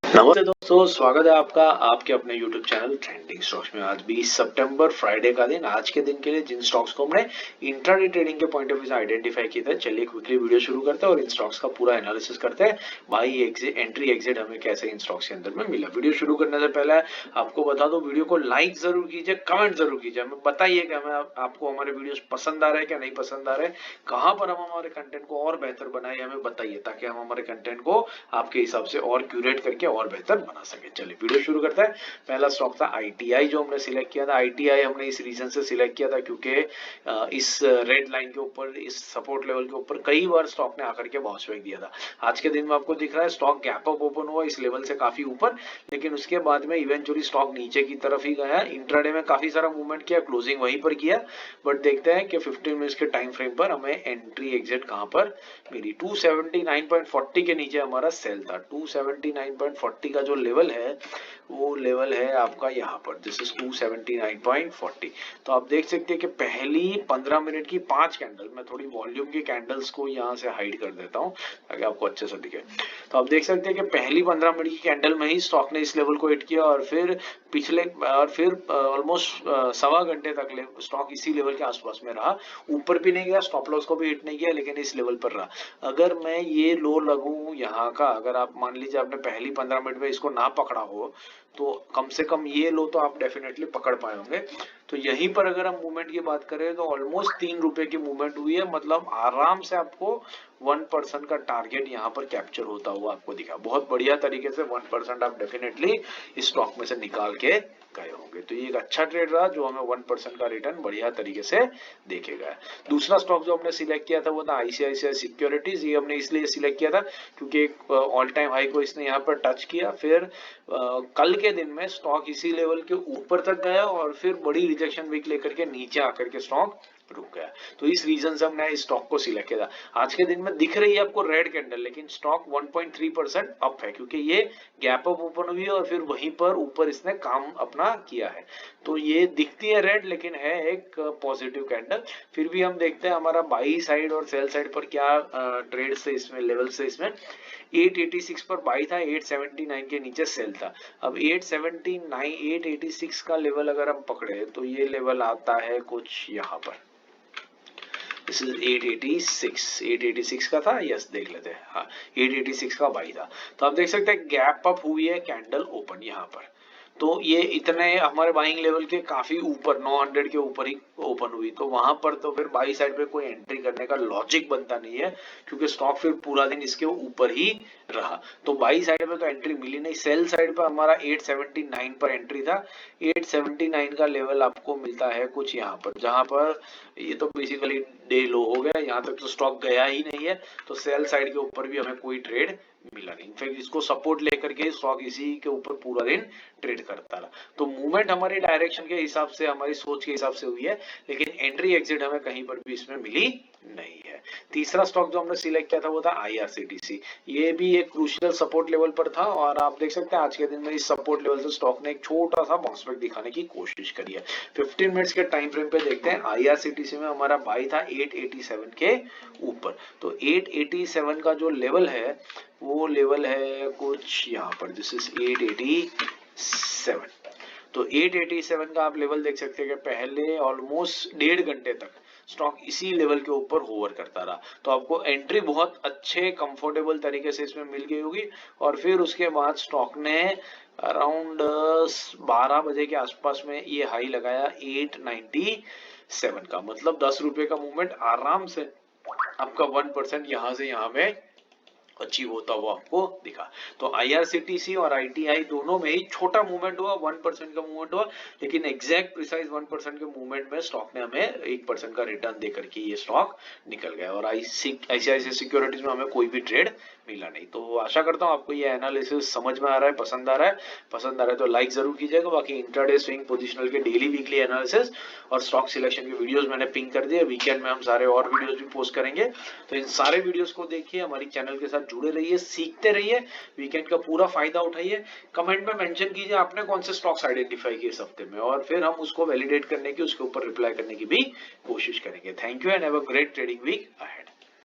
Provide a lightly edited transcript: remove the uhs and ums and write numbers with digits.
नमस्ते दोस्तों, स्वागत है आपका आपके अपने YouTube चैनल ट्रेंडिंग स्टॉक्स में। आज 20 सितंबर फ्राइडे का दिन। आज के दिन के लिए जिन स्टॉक्स को हमने इंट्राडे ट्रेडिंग के पॉइंट ऑफ व्यू से आइडेंटिफाई किया था, चलिए क्विकली वीडियो शुरू करते हैं और इन स्टॉक्स का पूरा एनालिसिस करते हैं। भाई एंट्री एग्जिट हमें कैसे इन स्टॉक्स के अंदर में मिला। वीडियो शुरू करने से पहले आपको बता दो, वीडियो को लाइक जरूर कीजिए, कमेंट जरूर कीजिए, हमें बताइए कि हमें आपको हमारे वीडियो पसंद आ रहे हैं क्या नहीं पसंद आ रहे हैं, कहाँ पर हम हमारे कंटेंट को और बेहतर बनाए, हमें बताइए ताकि हम हमारे कंटेंट को आपके हिसाब से और क्यूरेट करके और बेहतर बना सके। चलिए वीडियो शुरू करते हैं। पहला स्टॉक था आईटीआई जो हमने सिलेक्ट किया था। आईटीआई हमने इस रीजन से सिलेक्ट किया था क्योंकि इस रेड लाइन के ऊपर, इस सपोर्ट लेवल के ऊपर कई बार स्टॉक ने आकर के बाउंस बैक दिया था। आज के दिन में आपको दिख रहा है स्टॉक गैप अप ओपन हुआ इस लेवल से काफी ऊपर, लेकिन उसके बाद में इवेंचुअली स्टॉक नीचे की तरफ ही गया। इंट्राडे में काफी सारा मूवमेंट किया, क्लोजिंग वहीं पर किया, बट देखते हैं कि 15 मिनट्स के टाइम फ्रेम पर हमें एंट्री एग्जिट कहां पर मिली। 279.40 के नीचे हमारा सेल था। 279.40 का जो लेवल है वो लेवल है आपका यहाँ पर, दिस इज 279.40। तो आप देख सकते हैं कि पहली 15 मिनट की 5 कैंडल, मैं थोड़ी वॉल्यूम की कैंडल्स को यहाँ से हाइड कर देता हूँ ताकि आपको अच्छे से दिखे। तो आप देख सकते हैं कि पहली 15 मिनट की कैंडल में ही स्टॉक ने इस लेवल को हिट किया और फिर ऑलमोस्ट सवा घंटे तक स्टॉक इसी लेवल के आसपास में रहा। ऊपर भी नहीं गया, स्टॉप लॉस को भी हिट नहीं किया, लेकिन इस लेवल पर रहा। अगर मैं ये लो लगूं यहाँ का, अगर आप मान लीजिए आपने पहली 15 मिनट में इसको ना पकड़ा हो तो कम से कम ये लो तो आप डेफिनेटली पकड़ पाए होंगे। तो यहीं पर अगर हम मूवमेंट की बात करें तो ऑलमोस्ट 3 रुपए की मूवमेंट हुई है, मतलब आराम से आपको 1% का टारगेट यहाँ पर कैप्चर होता हुआ आपको दिखा। बहुत बढ़िया तरीके से 1% आप डेफिनेटली इस स्टॉक में से निकाल के गए होंगे। तो ये एक अच्छा ट्रेड रहा जो हमें 1% का रिटर्न बढ़िया तरीके से देखेगा। दूसरा स्टॉक जो हमने सिलेक्ट किया था वो था आईसीआईसीआई सिक्योरिटीज। ये हमने इसलिए सिलेक्ट किया था क्योंकि एक ऑल टाइम हाई को इसने यहाँ पर टच किया, फिर कल के दिन में स्टॉक इसी लेवल के ऊपर तक गया और फिर बड़ी रिजेक्शन वीक लेकर के नीचे आकर के स्टॉक रुक गया। तो इस रीजन से हमने इस स्टॉक को सिलेक्ट किया था। आज के दिन में दिख रही है आपको रेड कैंडल, लेकिन स्टॉक 1.3% अप है क्योंकि ये गैप अप ओपन हुई है और फिर वहीं पर ऊपर इसने काम अपना किया है। तो ये दिखती है रेड लेकिन है एक पॉजिटिव कैंडल। फिर भी हम देखते हैं हमारा बाई साइड और सेल साइड पर क्या ट्रेड से इसमें लेवल से इसमें 886 पर बाई था, 879 के नीचे सेल था। अब 886 का लेवल अगर हम पकड़े तो ये लेवल आता है कुछ यहाँ पर, दिस इज 886 का था, यस देख लेते हैं। हाँ 886 का बाई था। तो आप देख सकते हैं गैप अप हुई है कैंडल ओपन यहाँ पर। तो ये इतने हमारे बाइंग लेवल के काफी ऊपर 900 के ऊपर ही ओपन हुई, तो वहां पर तो फिर बाई साइड पे कोई एंट्री करने का लॉजिक बनता नहीं है क्योंकि स्टॉक फिर पूरा दिन इसके ऊपर ही रहा। तो बाई साइड पे तो एंट्री मिली नहीं। सेल साइड पे हमारा 879 पर एंट्री था। 879 का लेवल आपको मिलता है कुछ यहाँ पर, जहां पर ये तो बेसिकली डे लो हो गया, यहाँ तक तो स्टॉक गया ही नहीं है। तो सेल साइड के ऊपर भी हमें कोई ट्रेड मिला नहीं। इनफैक्ट इसको सपोर्ट लेकर के स्टॉक इसी के ऊपर पूरा दिन ट्रेड करता रहा। तो मूवमेंट हमारी डायरेक्शन के हिसाब से, हमारी सोच के हिसाब से हुई है, लेकिन एंट्री एग्जिट हमें कहीं पर भी इसमें मिली नहीं है। तीसरा स्टॉक जो हमने सिलेक्ट किया था वो था आईआरसीटीसी। ये भी एक क्रूशियल सपोर्ट लेवल पर था और आप देख सकते हैं आज के दिन में इस सपोर्ट लेवल से स्टॉक ने एक छोटा सा बाउंस बैक दिखाने की कोशिश करी है। 15 मिनट्स के टाइम फ्रेम पे देखते हैं आईआरसीटीसी में हमारा बाई था 887 के ऊपर। तो 887 का जो लेवल है वो लेवल है कुछ यहाँ पर, दिस इज 887। तो 887 का आप लेवल देख सकते हैं कि पहले ऑलमोस्ट 1.5 घंटे तक स्टॉक इसी लेवल के ऊपर होवर करता रहा। तो आपको एंट्री बहुत अच्छे कंफर्टेबल तरीके से इसमें मिल गई होगी और फिर उसके बाद स्टॉक ने अराउंड 12 बजे के आसपास में ये हाई लगाया 897 का, मतलब 10 रुपए का मूवमेंट आराम से आपका 1% यहाँ से यहाँ में अचीव होता हुआ आपको दिखा। तो आईआरसीटीसी और आईटीआई दोनों में ही छोटा मूवमेंट हुआ, 1% का मूवमेंट हुआ, लेकिन एग्जैक्ट प्रिसाइज 1% के मूवमेंट में स्टॉक ने हमें 1% का रिटर्न देकर के ये स्टॉक निकल गया और आईसीआईसीआई सिक्योरिटीज में हमें कोई भी ट्रेड मिला नहीं। तो आशा करता हूँ आपको ये एनालिसिस समझ में आ रहा है, पसंद आ रहा है। पसंद आ रहा है तो लाइक जरूर कीजिएगा। बाकी इंट्राडे स्विंग पोजिशनल के डेली वीकली एनालिसिस और स्टॉक सिलेक्शन के वीडियोस मैंने पिंक कर दिए। वीकेंड में हम सारे और वीडियोस भी पोस्ट करेंगे, तो इन सारे वीडियोस को देखिए, हमारी चैनल के साथ जुड़े रहिए, सीखते रहिए, वीकेंड का पूरा फायदा उठाइए। कमेंट में मेंशन कीजिए आपने कौन से स्टॉक्स आइडेंटिफाई किए इस हफ्ते में और फिर हम उसको वैलिडेट करने की, उसके ऊपर रिप्लाई करने की भी कोशिश करेंगे। Thank you and have a great trading week ahead.